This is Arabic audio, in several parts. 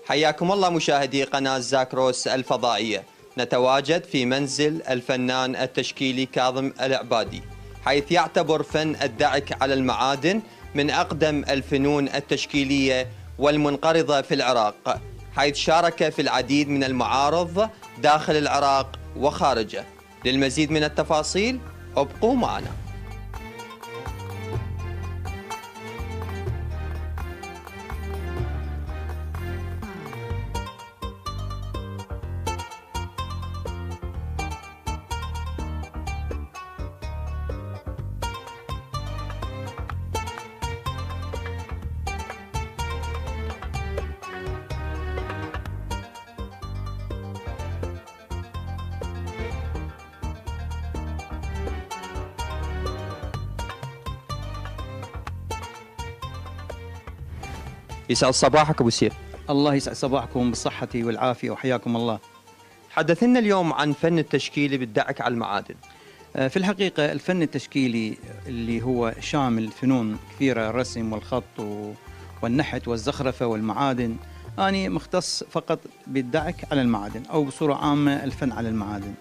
حياكم الله مشاهدي قناة زاكروس الفضائية. نتواجد في منزل الفنان التشكيلي كاظم العبادي، حيث يعتبر فن الدعك على المعادن من أقدم الفنون التشكيلية والمنقرضة في العراق، حيث شارك في العديد من المعارض داخل العراق وخارجه. للمزيد من التفاصيل ابقوا معنا. يسعد صباحك ابو سيف. الله يسعد صباحكم بالصحة والعافية وحياكم الله. حدثنا اليوم عن فن التشكيلي بالدعك على المعادن. في الحقيقة الفن التشكيلي اللي هو شامل فنون كثيرة، الرسم والخط والنحت والزخرفة والمعادن. أنا مختص فقط بالدعك على المعادن، أو بصورة عامة الفن على المعادن.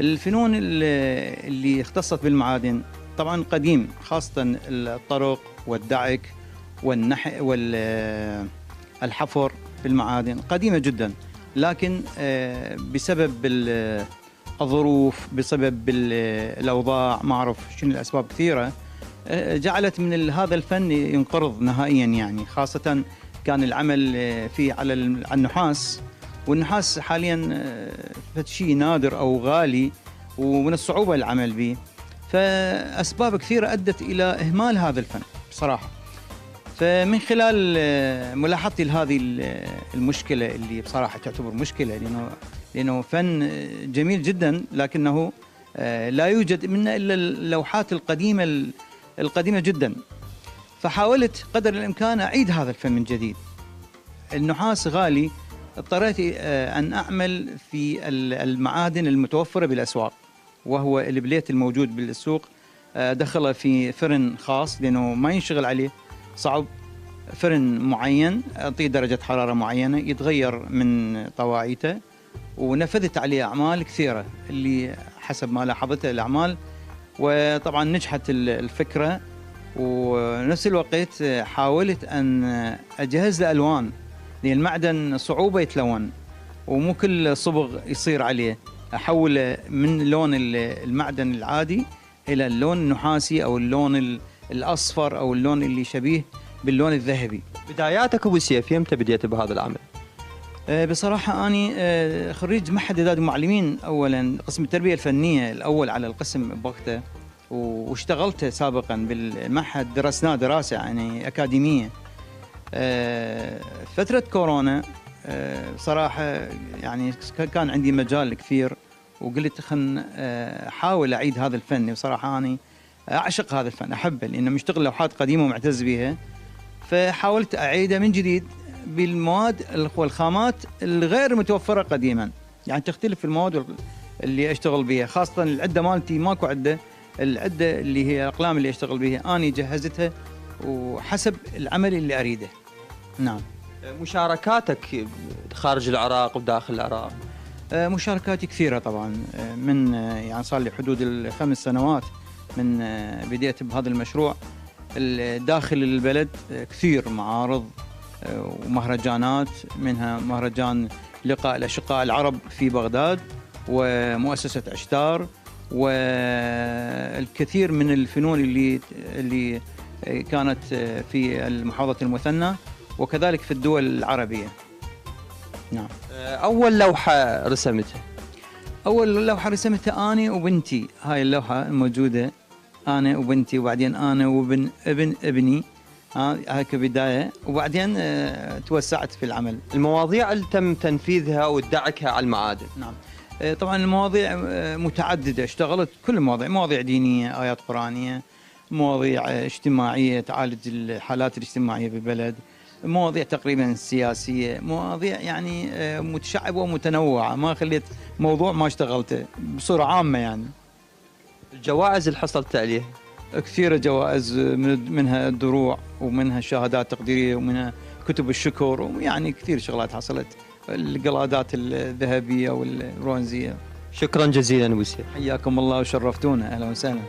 الفنون اللي اختصت بالمعادن طبعا قديم، خاصة الطرق والدعك والحفر بالمعادن قديمة جدا، لكن بسبب الظروف، بسبب الأوضاع، ما أعرف شنو الأسباب كثيرة، جعلت من هذا الفن ينقرض نهائيا. يعني خاصة كان العمل فيه على النحاس، والنحاس حاليا شيء نادر أو غالي ومن الصعوبة العمل به، فأسباب كثيرة أدت إلى إهمال هذا الفن بصراحة. فمن خلال ملاحظتي لهذه المشكلة اللي بصراحة تعتبر مشكلة، لأنه فن جميل جدا، لكنه لا يوجد منه إلا اللوحات القديمة جدا. فحاولت قدر الإمكان أعيد هذا الفن من جديد. النحاس غالي، اضطريت أن أعمل في المعادن المتوفرة بالأسواق، وهو البليت الموجود بالسوق دخله في فرن خاص، لأنه ما ينشغل عليه، صعب. فرن معين أعطيه درجة حرارة معينة، يتغير من طواعيته، ونفذت عليه أعمال كثيرة اللي حسب ما لاحظته الأعمال، وطبعا نجحت الفكرة. ونفس الوقت حاولت أن أجهز الألوان، لأن المعدن صعوبة يتلون، ومو كل صبغ يصير عليه. أحوله من لون المعدن العادي إلى اللون النحاسي، أو اللون الأصفر، أو اللون اللي شبيه باللون الذهبي. بداياتك ابو سيف يمتى بديت بهذا العمل؟ بصراحة أنا خريج معهد إعداد المعلمين، أولا قسم التربية الفنية الأول على القسم بوقته، واشتغلت سابقا بالمعهد، درسناه دراسة يعني أكاديمية. فترة كورونا صراحة يعني كان عندي مجال كثير، وقلت خلنا أحاول أعيد هذا الفن. بصراحة أنا أعشق هذا الفن، أحبه، لأنه مشتغل لوحات قديمة ومعتز بها. فحاولت أعيده من جديد بالمواد والخامات الغير متوفرة قديما، يعني تختلف المواد اللي أشتغل بها. خاصة العدة مالتي ماكو عدة، العدة اللي هي الأقلام اللي أشتغل بها أنا جهزتها وحسب العمل اللي أريده. نعم. مشاركاتك خارج العراق وداخل العراق؟ مشاركاتي كثيرة طبعا، من يعني صار لي حدود ال5 سنوات من بديت بهذا المشروع. داخل البلد كثير معارض ومهرجانات، منها مهرجان لقاء الأشقاء العرب في بغداد، ومؤسسة أشتار، والكثير من الفنون اللي كانت في محافظة المثنى، وكذلك في الدول العربية. نعم. أول لوحة رسمتها؟ أول لوحة رسمتها أنا وبنتي. هاي اللوحة الموجودة أنا وبنتي، وبعدين أنا وابن ابني، هاي كبداية، وبعدين توسعت في العمل. المواضيع اللي تم تنفيذها والدعكها على المعادن؟ نعم. طبعا المواضيع متعددة، اشتغلت كل المواضيع، مواضيع دينية، آيات قرآنية، مواضيع اجتماعية تعالج الحالات الاجتماعية بالبلد، مواضيع تقريبا سياسية، مواضيع يعني متشعبة ومتنوعة، ما خليت موضوع ما اشتغلته بصورة عامة. يعني الجوائز اللي حصلت عليها؟ كثيرة جوائز، منها الدروع، ومنها شهادات تقديرية، ومنها كتب الشكر، ويعني كثير شغلات حصلت، القلادات الذهبية والبرونزية. شكرا جزيلا أبو سيف. حياكم الله وشرفتونا، أهلا وسهلا.